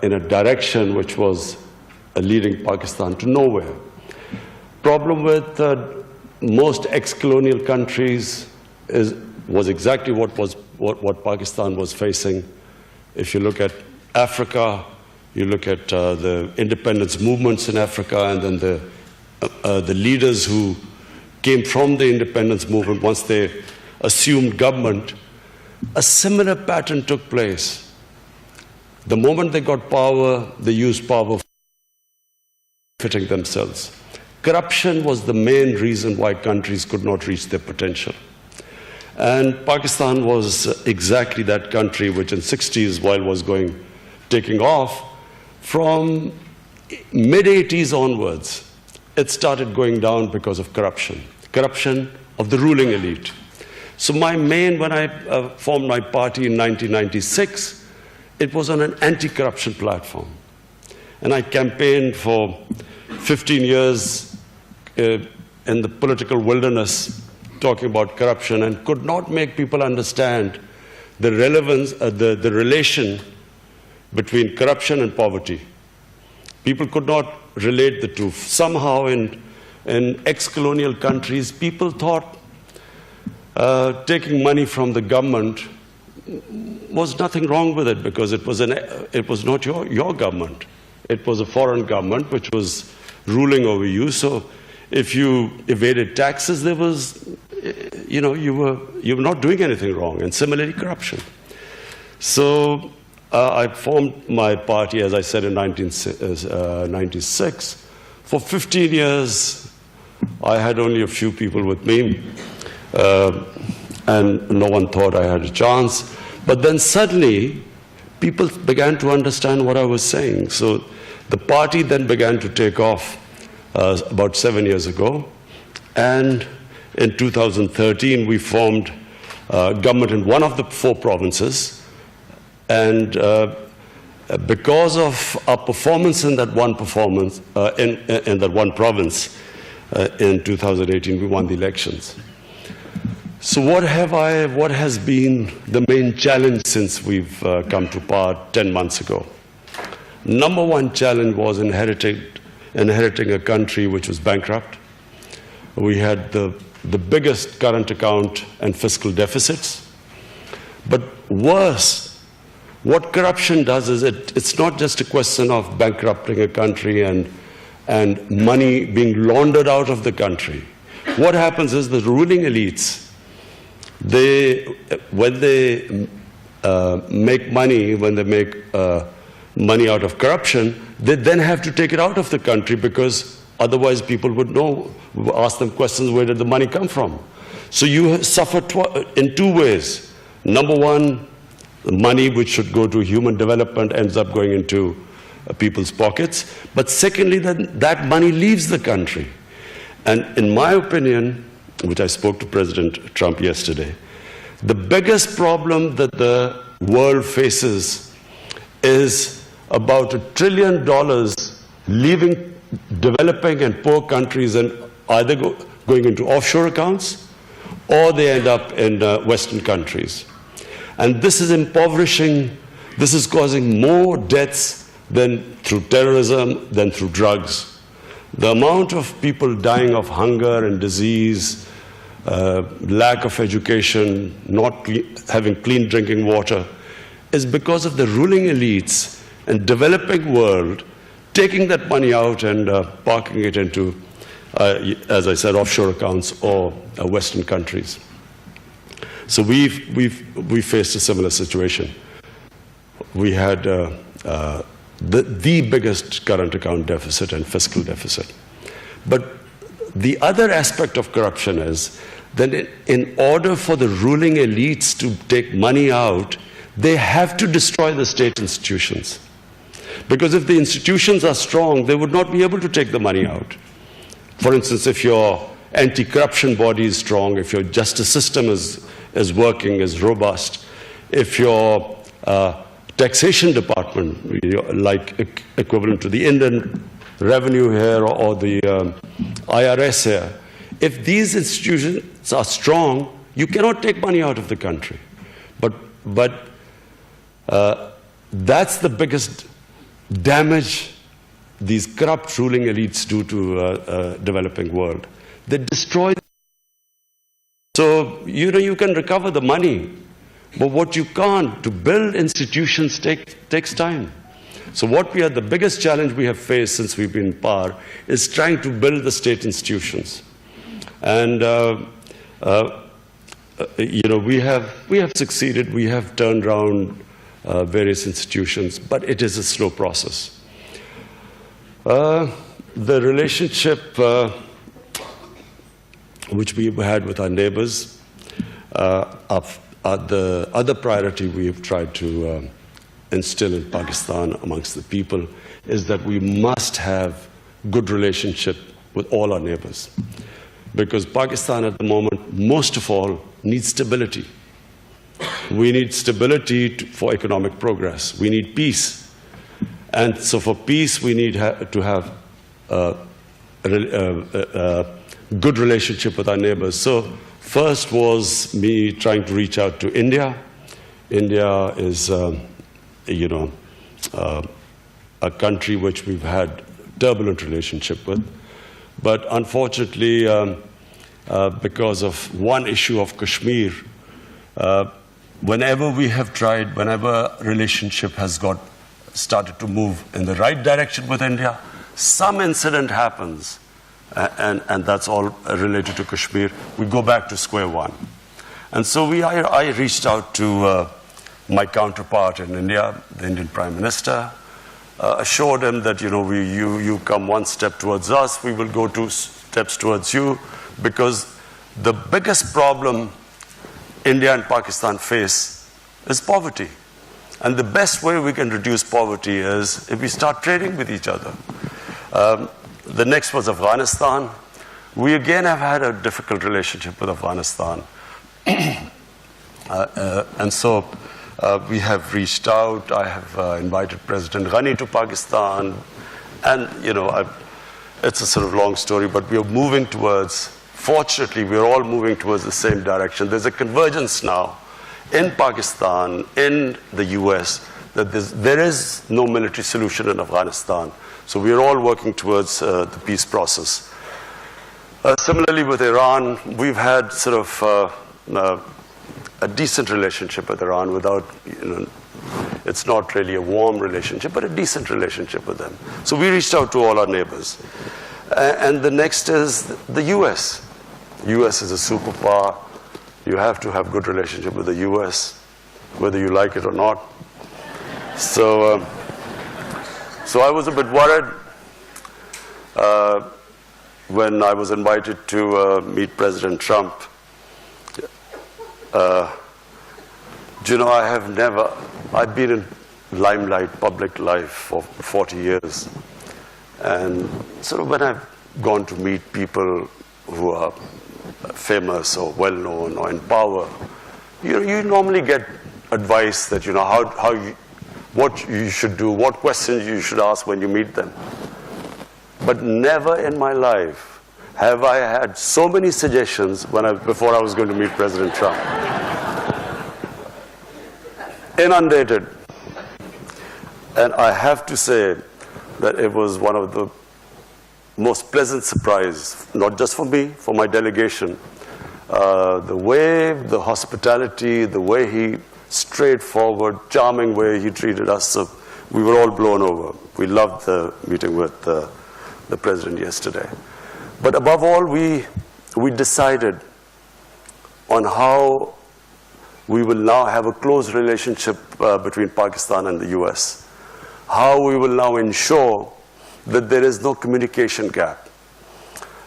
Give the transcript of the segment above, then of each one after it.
in a direction which was leading Pakistan to nowhere. Problem with most ex-colonial countries was exactly what Pakistan was facing. If you look at Africa, you look at the independence movements in Africa, and then the leaders who came from the independence movement, once they assumed government, a similar pattern took place. The moment they got power, they used power for benefiting themselves. Corruption was the main reason why countries could not reach their potential. And Pakistan was exactly that country which in the 60s, while was taking off, from mid-80s onwards, it started going down because of corruption of the ruling elite. So when I formed my party in 1996, it was on an anti-corruption platform. And I campaigned for 15 years in the political wilderness talking about corruption, and could not make people understand the relevance, the relation between corruption and poverty. People could not relate the two. Somehow in ex-colonial countries, people thought taking money from the government was nothing wrong with it, because it was not your government. It was a foreign government which was ruling over you. So if you evaded taxes, there was, you were not doing anything wrong. And similarly, corruption. So I formed my party, as I said, in 1996. For 15 years, I had only a few people with me, and no one thought I had a chance. But then suddenly, people began to understand what I was saying. So the party then began to take off about 7 years ago. And in 2013, we formed government in one of the 4 provinces. And because of our performance in that one province, in 2018, we won the elections. So what has been the main challenge since we've come to power 10 months ago? Number one challenge was inheriting a country which was bankrupt. We had the biggest current account and fiscal deficits. But worse, what corruption does is it's not just a question of bankrupting a country and money being laundered out of the country. What happens is the ruling elites, when they make money, money out of corruption, they then have to take it out of the country, because otherwise people would ask them questions, where did the money come from? So you suffer in 2 ways. Number one, money which should go to human development ends up going into people's pockets. But secondly, that money leaves the country. And in my opinion, which I spoke to President Trump yesterday, the biggest problem that the world faces is about $1 trillion leaving developing and poor countries and either going into offshore accounts, or they end up in Western countries. And this is impoverishing, this is causing more deaths than through terrorism, than through drugs. The amount of people dying of hunger and disease, lack of education, not having clean drinking water, is because of the ruling elites and developing world taking that money out and parking it into, as I said, offshore accounts or Western countries. So we faced a similar situation. We had the biggest current account deficit and fiscal deficit. But the other aspect of corruption is that in order for the ruling elites to take money out, they have to destroy the state institutions. Because if the institutions are strong, they would not be able to take the money out. For instance, if your anti-corruption body is strong, if your justice system is working, is robust, if your taxation department, like equivalent to the Indian revenue here or the IRS here, if these institutions are strong, you cannot take money out of the country. But that's the biggest damage these corrupt ruling elites do to a developing world. They destroy. So, you can recover the money, but what you can't, to build institutions takes time. So the biggest challenge we have faced since we've been in power is trying to build the state institutions. And, we have succeeded, we have turned around various institutions, but it is a slow process. The relationship which we had with our neighbors, the other priority we have tried to instill in Pakistan amongst the people is that we must have good relationship with all our neighbors. Because Pakistan at the moment, most of all, needs stability. We need stability for economic progress. We need peace. And so for peace, we need to have a good relationship with our neighbors. So first was me trying to reach out to India. India is, a country which we've had turbulent relationship with. But unfortunately, because of one issue of Kashmir, whenever we have tried, whenever relationship has started to move in the right direction with India, some incident happens, and that's all related to Kashmir. We go back to square one. And so I reached out to my counterpart in India, the Indian Prime Minister, assured him that, you come one step towards us, we will go 2 steps towards you, because the biggest problem India and Pakistan face is poverty. And the best way we can reduce poverty is if we start trading with each other. The next was Afghanistan. We again have had a difficult relationship with Afghanistan. And so we have reached out. I have invited President Ghani to Pakistan. And, it's a sort of long story, but we are moving towards, fortunately, we are all moving towards the same direction. There's a convergence now in Pakistan, in the US, that there is no military solution in Afghanistan. So we are all working towards the peace process. Similarly with Iran, we've had sort of a decent relationship with Iran without, it's not really a warm relationship, but a decent relationship with them. So we reached out to all our neighbors. And the next is the US. US is a superpower. You have to have good relationship with the US, whether you like it or not. So I was a bit worried when I was invited to meet President Trump. I've been in limelight, public life for 40 years. And sort of when I've gone to meet people who are famous or well-known or in power, you normally get advice that, what you should do, what questions you should ask when you meet them. But never in my life have I had so many suggestions before I was going to meet President Trump. Inundated. And I have to say that it was one of the most pleasant surprise, not just for me, for my delegation. The way, the hospitality, the way he, straightforward, charming way he treated us, so we were all blown over. We loved the meeting with the president yesterday. But above all, we decided on how we will now have a close relationship between Pakistan and the US. How we will now ensure that there is no communication gap.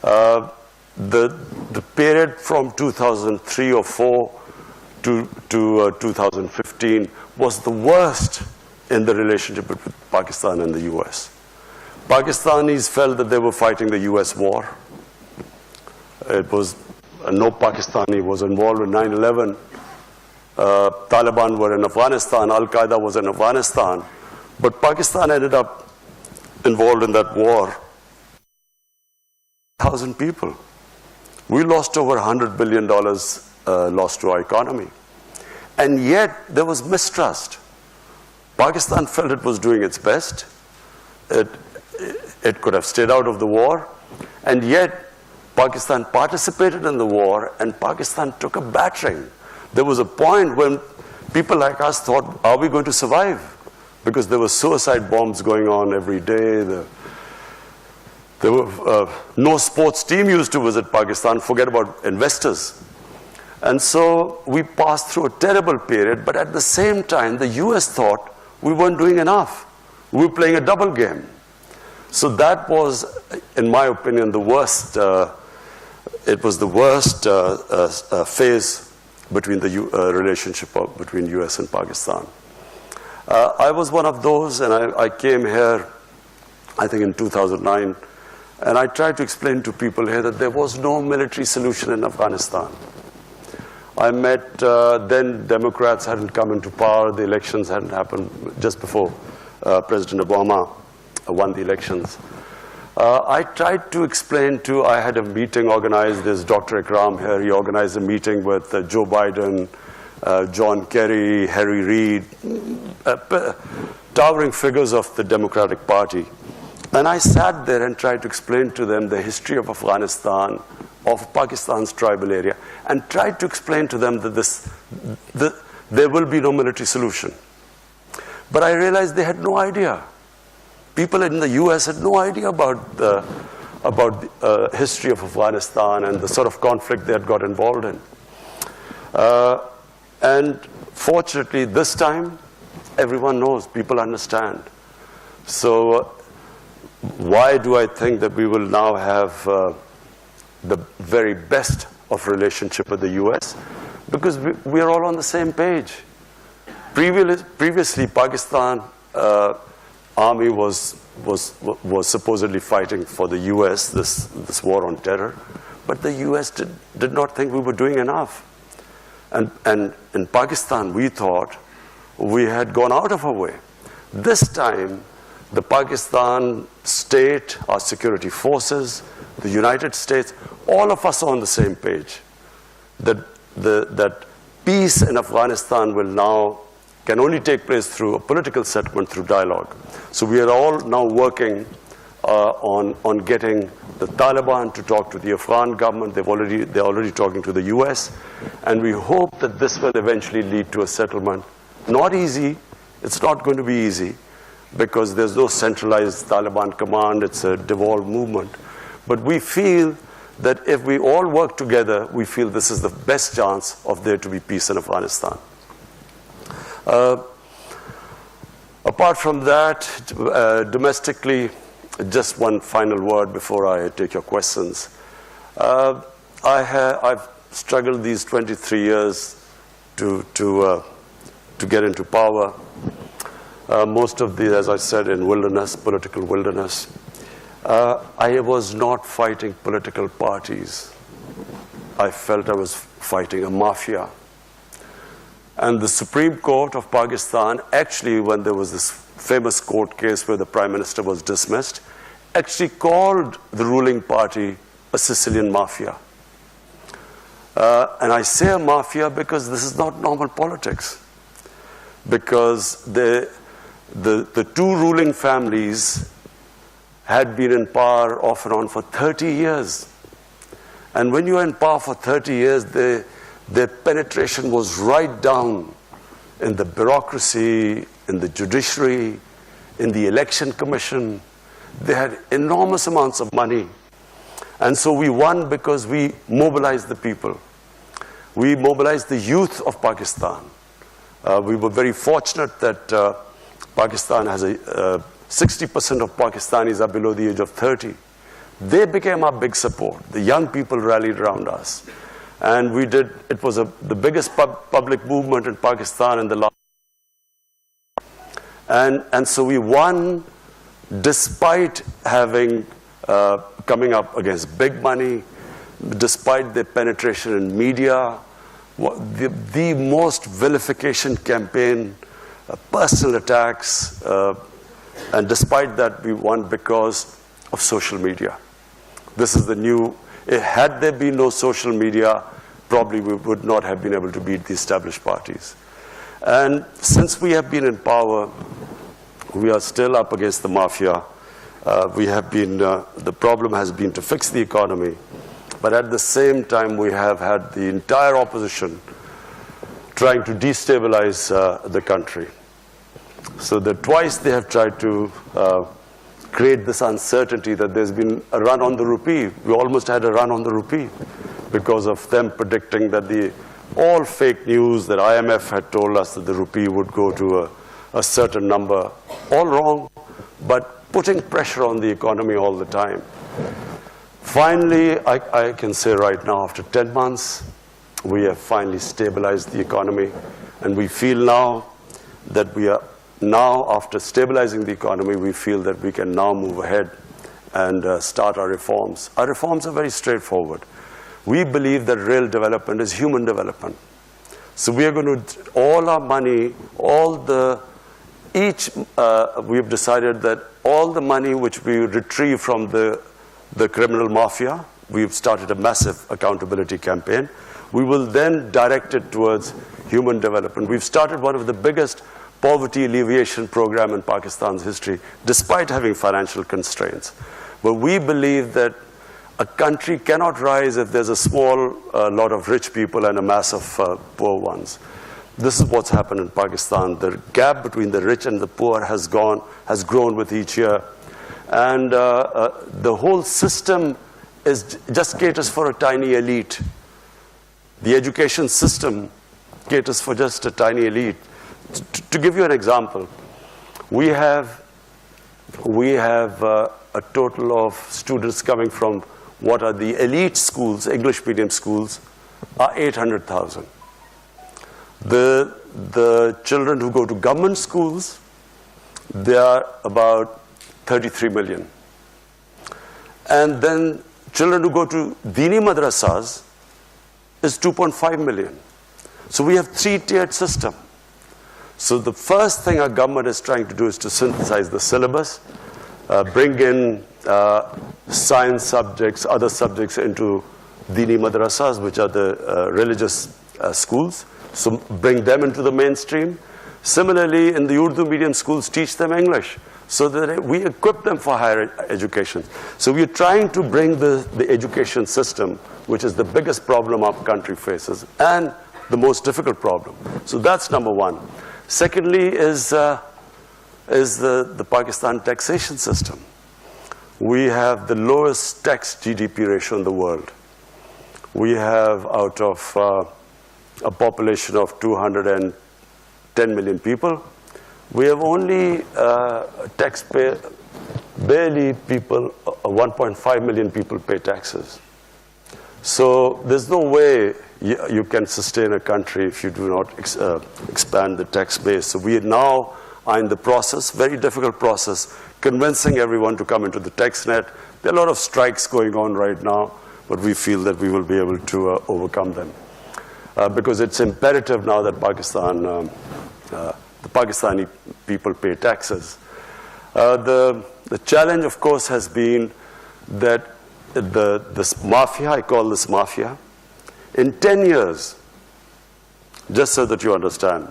The period from 2003 or 4 to 2015 was the worst in the relationship between Pakistan and the US. Pakistanis felt that they were fighting the US war. It was, no Pakistani was involved in 9/11. Taliban were in Afghanistan, Al-Qaeda was in Afghanistan, but Pakistan ended up involved in that war. 1,000 people. We lost over $100 billion lost to our economy. And yet there was mistrust. Pakistan felt it was doing its best. it could have stayed out of the war, and yet Pakistan participated in the war, and Pakistan took a battering. There was a point when people like us thought, are we going to survive? Because there were suicide bombs going on every day. There were no sports team used to visit Pakistan, forget about investors. And so we passed through a terrible period, but at the same time, the US thought we weren't doing enough. We were playing a double game. So that was, in my opinion, the worst. It was the worst phase between the relationship between US and Pakistan. I was one of those, and I came here, I think in 2009, and I tried to explain to people here that there was no military solution in Afghanistan. I met, then Democrats hadn't come into power, the elections hadn't happened just before President Obama won the elections. I tried to explain I had a meeting organized, there's Dr. Ikram here, he organized a meeting with Joe Biden, John Kerry, Harry Reid, towering figures of the Democratic Party. And I sat there and tried to explain to them the history of Afghanistan, of Pakistan's tribal area, and tried to explain to them that there will be no military solution. But I realized they had no idea. People in the US had no idea about the history of Afghanistan and the sort of conflict they had got involved in. And fortunately, this time, everyone knows, people understand. So why do I think that we will now have the very best of relationship with the US? Because we are all on the same page. Previously, Pakistan army was supposedly fighting for the US, this war on terror, but the US did not think we were doing enough. And in Pakistan, we thought we had gone out of our way. This time, the Pakistan state, our security forces, the United States, all of us are on the same page. That peace in Afghanistan can only take place through a political settlement, through dialogue. So we are all now working on getting the Taliban to talk to the Afghan government. They're already talking to the US. And we hope that this will eventually lead to a settlement. Not easy. It's not going to be easy because there's no centralized Taliban command. It's a devolved movement. But we feel that if we all work together, we feel this is the best chance of there to be peace in Afghanistan. Apart from that, domestically, just one final word before I take your questions. I've struggled these 23 years to get into power. Most of these, as I said, in wilderness, political wilderness. I was not fighting political parties. I felt I was fighting a mafia. And the Supreme Court of Pakistan, actually, when there was this famous court case where the Prime Minister was dismissed, actually called the ruling party a Sicilian mafia. And I say a mafia because this is not normal politics. Because the two ruling families had been in power off and on for 30 years. And when you are in power for 30 years, their penetration was right down in the bureaucracy, in the judiciary, in the election commission. They had enormous amounts of money. And so we won because we mobilized the people. We mobilized the youth of Pakistan. We were very fortunate that Pakistan has 60% of Pakistanis are below the age of 30. They became our big support. The young people rallied around us. And it was the biggest public movement in Pakistan in the last. And so we won despite having, coming up against big money, despite their penetration in media, the most vilification campaign, personal attacks, and despite that we won because of social media. This is the new. Had there been no social media, probably we would not have been able to beat the established parties. And since we have been in power, we are still up against the mafia. the problem has been to fix the economy, but at the same time we have had the entire opposition trying to destabilize the country. So that twice they have tried to create this uncertainty that there's been a run on the rupee. We almost had a run on the rupee because of them predicting that all fake news that IMF had told us that the rupee would go to a certain number. All wrong, but putting pressure on the economy all the time. Finally, I can say right now, after 10 months, we have finally stabilized the economy, and we feel now that after stabilizing the economy, we feel that we can now move ahead and start our reforms. Our reforms are very straightforward. We believe that real development is human development. So we are going to, all our money, we have decided that all the money which we retrieve from the criminal mafia, we've started a massive accountability campaign. We will then direct it towards human development. We've started one of the biggest poverty alleviation program in Pakistan's history, despite having financial constraints. But we believe that a country cannot rise if there's a small lot of rich people and a mass of poor ones. This is what's happened in Pakistan. The gap between the rich and the poor has grown with each year. And the whole system just caters for a tiny elite. The education system caters for just a tiny elite. To give you an example, we have a total of students coming from what are the elite schools, English medium schools, are 800,000. The children who go to government schools, they are about 33 million. And then children who go to Dini madrasas is 2.5 million. So we have three-tiered system. So the first thing our government is trying to do is to synthesize the syllabus, bring in science subjects, other subjects into Dini madrasas, which are the religious schools. So bring them into the mainstream. Similarly, in the Urdu medium schools, teach them English so that we equip them for higher education. So we are trying to bring the education system, which is the biggest problem our country faces and the most difficult problem. So that's number one. Secondly is the Pakistan taxation system. We have the lowest tax GDP ratio in the world. We have, out of a population of 210 million people, we have only taxpayer, barely people, 1.5 million people pay taxes. So there's no way you can sustain a country if you do not expand the tax base. So we now are in the process, very difficult process, convincing everyone to come into the tax net. There are a lot of strikes going on right now, but we feel that we will be able to overcome them. Because it's imperative now that the Pakistani people pay taxes. The challenge, of course, has been that this mafia, I call this mafia, in 10 years, just so that you understand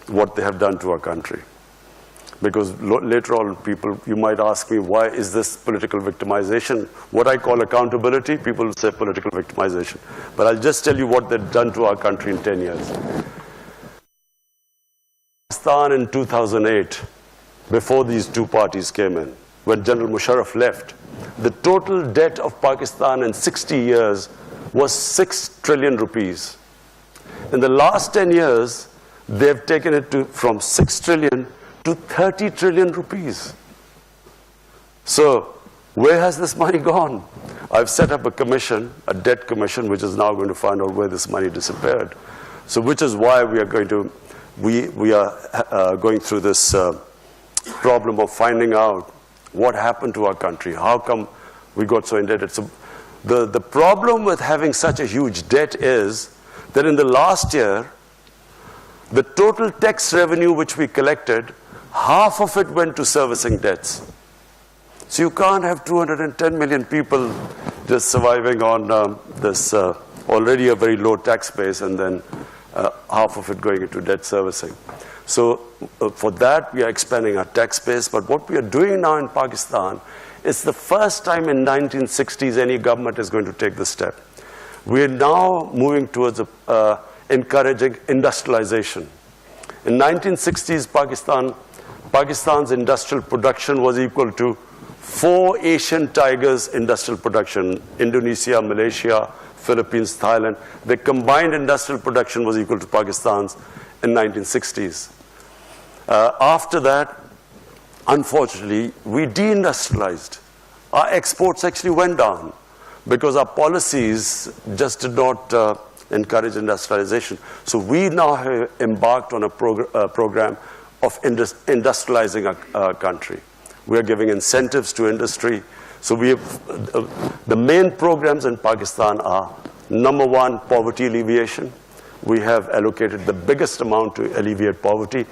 what they have done to our country. Because later on, you might ask me, why is this political victimization? What I call accountability, people will say political victimization. But I'll just tell you what they've done to our country in 10 years. Pakistan in 2008, before these two parties came in, when General Musharraf left, the total debt of Pakistan in 60 years was 6 trillion rupees. In the last 10 years, they've taken it from 6 trillion to 30 trillion rupees. So where has this money gone? I've set up a commission, a debt commission, which is now going to find out where this money disappeared. So which is why we are going through this problem of finding out what happened to our country. How come we got so indebted? So the problem with having such a huge debt is that in the last year, the total tax revenue which we collected, half of it went to servicing debts. So you can't have 210 million people just surviving on this already a very low tax base and then half of it going into debt servicing. So for that, we are expanding our tax base. But what we are doing now in Pakistan is the first time in 1960s any government is going to take this step. We are now moving towards encouraging industrialization. In 1960s, Pakistan's industrial production was equal to 4 Asian tigers' industrial production: Indonesia, Malaysia, Philippines, Thailand. The combined industrial production was equal to Pakistan's in 1960s. After that, unfortunately, we deindustrialized. Our exports actually went down because our policies just did not encourage industrialization. So we now have embarked on a program of industrializing our country. We are giving incentives to industry. So we have, the main programs in Pakistan are, number one, poverty alleviation. We have allocated the biggest amount to alleviate poverty.